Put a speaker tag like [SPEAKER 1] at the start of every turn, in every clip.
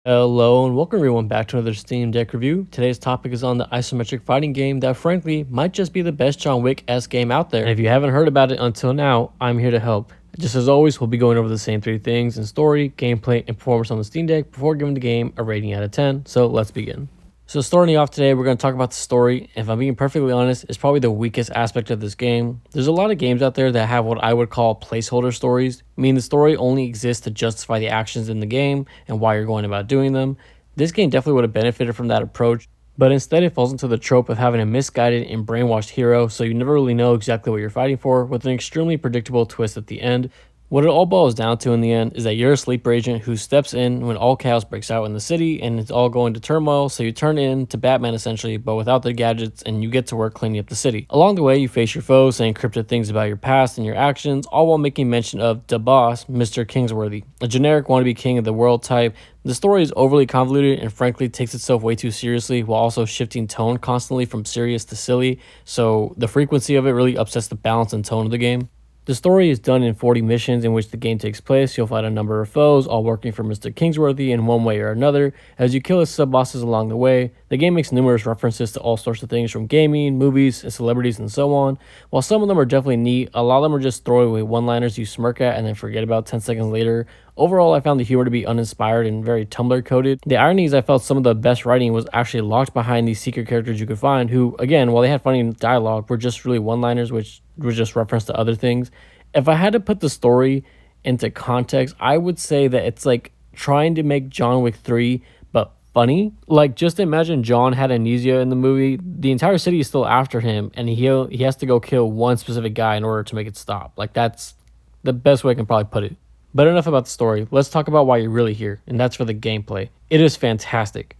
[SPEAKER 1] Hello and welcome everyone back to another Steam Deck review. Today's topic is on the isometric fighting game that frankly might just be the best John Wick-esque game out there. And if you haven't heard about it until now, I'm here to help. Just as always, we'll be going over the same three things in story, gameplay, and performance on the Steam Deck before giving the game a rating out of 10. So let's begin. So starting off today, we're going to talk about the story. If I'm being perfectly honest, it's probably the weakest aspect of this game. There's a lot of games out there that have what I would call placeholder stories, meaning the story only exists to justify the actions in the game and why you're going about doing them. This game definitely would have benefited from that approach, but instead it falls into the trope of having a misguided and brainwashed hero, so you never really know exactly what you're fighting for, with an extremely predictable twist at the end. What it all boils down to in the end is that you're a sleeper agent who steps in when all chaos breaks out in the city and it's all going to turmoil, so you turn in to Batman essentially, but without the gadgets, and you get to work cleaning up the city. Along the way, you face your foes, saying encrypted things about your past and your actions, all while making mention of the boss, Mr. Kingsworthy, a generic wannabe king of the world type. The story is overly convoluted and frankly takes itself way too seriously while also shifting tone constantly from serious to silly, so the frequency of it really upsets the balance and tone of the game. The story is done in 40 missions in which the game takes place. You'll fight a number of foes, all working for Mr. Kingsworthy in one way or another. As you kill his sub-bosses along the way, the game makes numerous references to all sorts of things from gaming, movies, and celebrities, and so on. While some of them are definitely neat, a lot of them are just throwaway one-liners you smirk at and then forget about 10 seconds later. Overall, I found the humor to be uninspired and very Tumblr-coded. The irony is I felt some of the best writing was actually locked behind these secret characters you could find who, again, while they had funny dialogue, were just really one-liners which was just reference to other things. If I had to put the story into context, I would say that it's like trying to make John Wick 3 but funny. Like, just imagine John had amnesia in the movie. The entire city is still after him and he has to go kill one specific guy in order to make it stop. Like, that's the best way I can probably put it. But enough about the story. Let's talk about why you're really here, and that's for the gameplay. It is fantastic.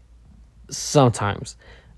[SPEAKER 1] Sometimes.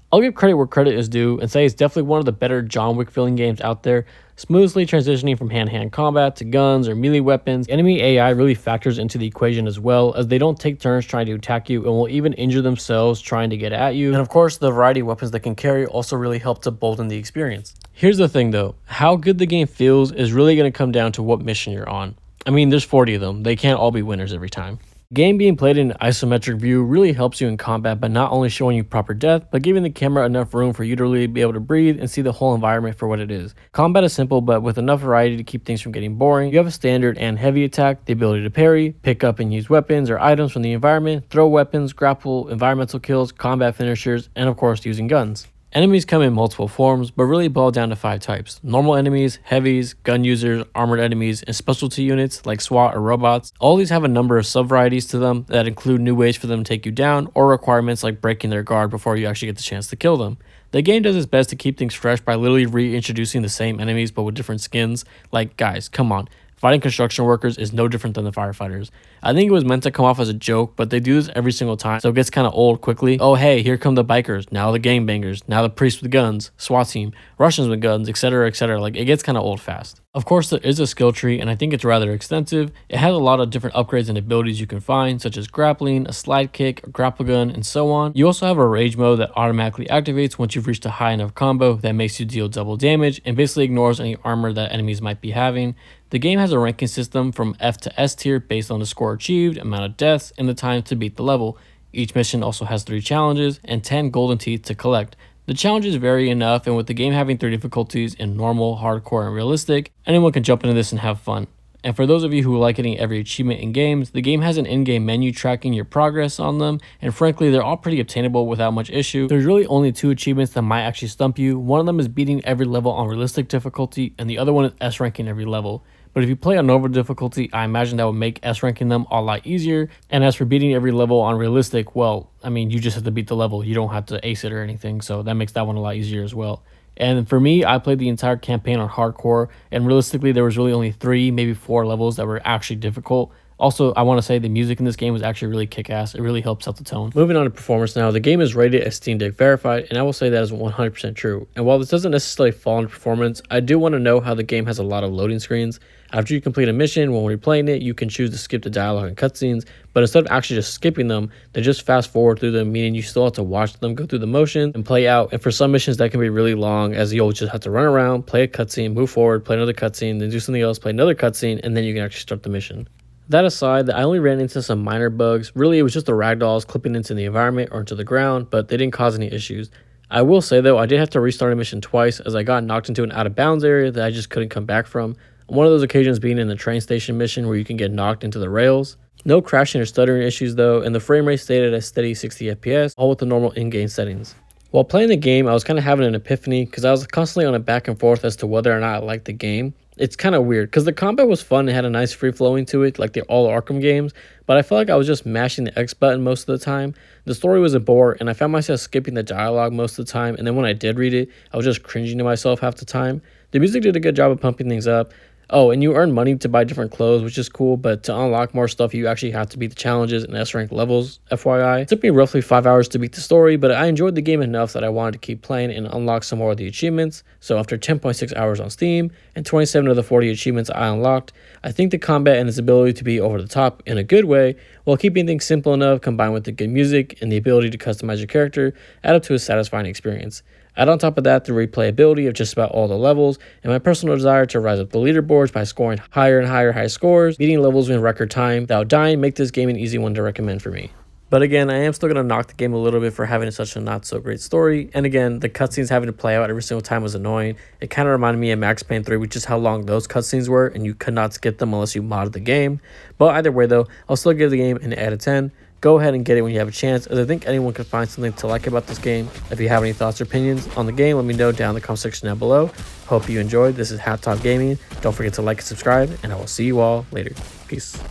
[SPEAKER 1] I'll give credit where credit is due and say it's definitely one of the better John Wick feeling games out there, smoothly transitioning from hand-to-hand combat to guns or melee weapons. Enemy AI really factors into the equation as well, as they don't take turns trying to attack you and will even injure themselves trying to get at you. And of course, the variety of weapons they can carry also really help to bolden the experience. Here's the thing though, how good the game feels is really going to come down to what mission you're on. I mean, there's 40 of them. They can't all be winners every time. Game being played in an isometric view really helps you in combat by not only showing you proper death, but giving the camera enough room for you to really be able to breathe and see the whole environment for what it is. Combat is simple, but with enough variety to keep things from getting boring. You have a standard and heavy attack, the ability to parry, pick up and use weapons or items from the environment, throw weapons, grapple, environmental kills, combat finishers, and of course using guns. Enemies come in multiple forms, but really boil down to 5 types. Normal enemies, heavies, gun users, armored enemies, and specialty units like SWAT or robots. All these have a number of sub-varieties to them that include new ways for them to take you down, or requirements like breaking their guard before you actually get the chance to kill them. The game does its best to keep things fresh by literally reintroducing the same enemies but with different skins. Like, guys, come on. Fighting construction workers is no different than the firefighters. I think it was meant to come off as a joke, but they do this every single time, so it gets kind of old quickly. Oh hey, here come the bikers, now the gangbangers, now the priests with guns, SWAT team, Russians with guns, etc, etc. Like, it gets kind of old fast. Of course, there is a skill tree, and I think it's rather extensive. It has a lot of different upgrades and abilities you can find, such as grappling, a slide kick, a grapple gun, and so on. You also have a rage mode that automatically activates once you've reached a high enough combo that makes you deal double damage, and basically ignores any armor that enemies might be having. The game has a ranking system from F to S tier based on the score achieved, amount of deaths, and the time to beat the level. Each mission also has 3 challenges and 10 golden teeth to collect. The challenges vary enough, and with the game having 3 difficulties in normal, hardcore, and realistic, anyone can jump into this and have fun. And for those of you who like getting every achievement in games, the game has an in-game menu tracking your progress on them, and frankly, they're all pretty obtainable without much issue. There's really only 2 achievements that might actually stump you. One of them is beating every level on realistic difficulty, and the other one is S ranking every level. But if you play on normal difficulty, I imagine that would make S ranking them a lot easier. And as for beating every level on realistic, well, I mean, you just have to beat the level. You don't have to ace it or anything, so that makes that one a lot easier as well. And for me, I played the entire campaign on hardcore, and realistically, there was really only 3, maybe 4 levels that were actually difficult. Also, I want to say the music in this game was actually really kick-ass. It really helps out the tone. Moving on to performance now, the game is rated as Steam Deck verified, and I will say that is 100% true. And while this doesn't necessarily fall into performance, I do want to know how the game has a lot of loading screens. After you complete a mission, when replaying it, you can choose to skip the dialogue and cutscenes, but instead of actually just skipping them, they just fast forward through them, meaning you still have to watch them go through the motion and play out. And for some missions, that can be really long, as you'll just have to run around, play a cutscene, move forward, play another cutscene, then do something else, play another cutscene, and then you can actually start the mission. That aside, I only ran into some minor bugs. Really, it was just the ragdolls clipping into the environment or into the ground, but they didn't cause any issues. I will say though, I did have to restart a mission twice as I got knocked into an out of bounds area that I just couldn't come back from. One of those occasions being in the train station mission where you can get knocked into the rails. No crashing or stuttering issues though, and the frame rate stayed at a steady 60 FPS, all with the normal in-game settings. While playing the game, I was kind of having an epiphany because I was constantly on a back and forth as to whether or not I liked the game. It's kind of weird because the combat was fun and had a nice free flowing to it, like the all Arkham games, but I felt like I was just mashing the X button most of the time. The story was a bore, and I found myself skipping the dialogue most of the time, and then when I did read it, I was just cringing to myself half the time. The music did a good job of pumping things up. Oh, and you earn money to buy different clothes, which is cool, but to unlock more stuff, you actually have to beat the challenges and S-rank levels, FYI. It took me roughly 5 hours to beat the story, but I enjoyed the game enough that I wanted to keep playing and unlock some more of the achievements. So after 10.6 hours on Steam and 27 of the 40 achievements I unlocked, I think the combat and its ability to be over the top in a good way, while keeping things simple enough combined with the good music and the ability to customize your character, add up to a satisfying experience. Add on top of that the replayability of just about all the levels, and my personal desire to rise up the leaderboards by scoring higher and higher scores, beating levels in record time without dying make this game an easy one to recommend for me. But again, I am still going to knock the game a little bit for having such a not so great story, and again, the cutscenes having to play out every single time was annoying. It kind of reminded me of Max Payne 3, which is how long those cutscenes were, and you could not skip them unless you modded the game. But either way though, I'll still give the game an 8 out of 10. Go ahead and get it when you have a chance, as I think anyone can find something to like about this game. If you have any thoughts or opinions on the game, let me know down in the comment section down below. Hope you enjoyed. This is Hat Top Gaming. Don't forget to like and subscribe, and I will see you all later. Peace.